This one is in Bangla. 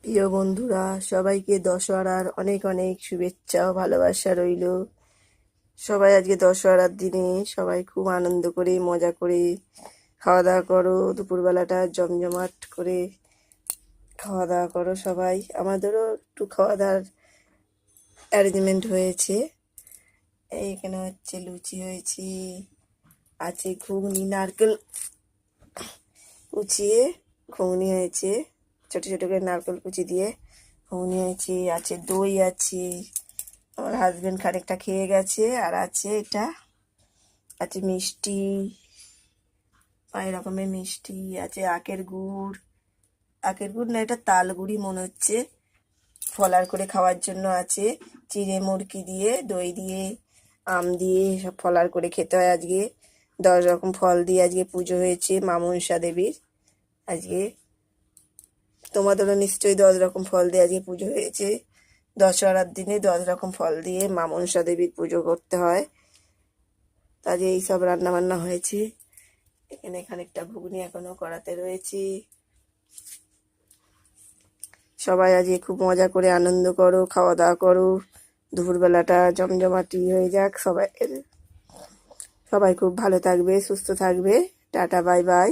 প্রিয় বন্ধুরা, সবাইকে দশহরার অনেক অনেক শুভেচ্ছা ও ভালোবাসা রইল। সবাই আজকে দশহরার দিনে সবাই খুব আনন্দ করে মজা করে খাওয়া দাওয়া করো। দুপুরবেলাটা জমজমাট করে খাওয়া দাওয়া করো সবাই। আমাদেরও একটু খাওয়া দাওয়ার অ্যারেঞ্জমেন্ট হয়েছে। এইখানে হচ্ছে লুচি হয়েছে, আছে ঘুগনি, নারকেল কুচিয়ে ঘুগনি হয়েছে, ছোট ছোট করে নারকেল কুচি দিয়ে ঘুগনি হয়েছে, আছে দই আছে, আমার হাজবেন্ড খানিকটা খেয়ে গেছে, আর আছে এটা আছে মিষ্টি, 5 রকমের মিষ্টি আছে, আখের গুড় না, এটা তাল গুড়ি মনে হচ্ছে, ফলার করে খাওয়ার জন্য আছে, চিড়ে মুরকি দিয়ে, দই দিয়ে, আম দিয়ে সব ফলার করে খেতে হয়। আজকে 10 রকম ফল দিয়ে আজকে পুজো হয়েছে মা মনসা দেবীর। আজকে তোমাদেরও নিশ্চয়ই 10 রকম ফল দিয়ে আজকে পুজো হয়েছে। দশহরার দিনে 10 রকম ফল দিয়ে মা মনসা দেবীর পুজো করতে হয়। তাজে এইসব রান্না বান্না হয়েছে। এখানে খানিকটা ঘুগনি এখনো করাতে রয়েছে। সবাই আজকে খুব মজা করে আনন্দ করো, খাওয়া দাওয়া করো, দুপুরবেলাটা জমজমাটি হয়ে যাক। সবাই সবাই খুব ভালো থাকবে, সুস্থ থাকবে। Tata, bye bye.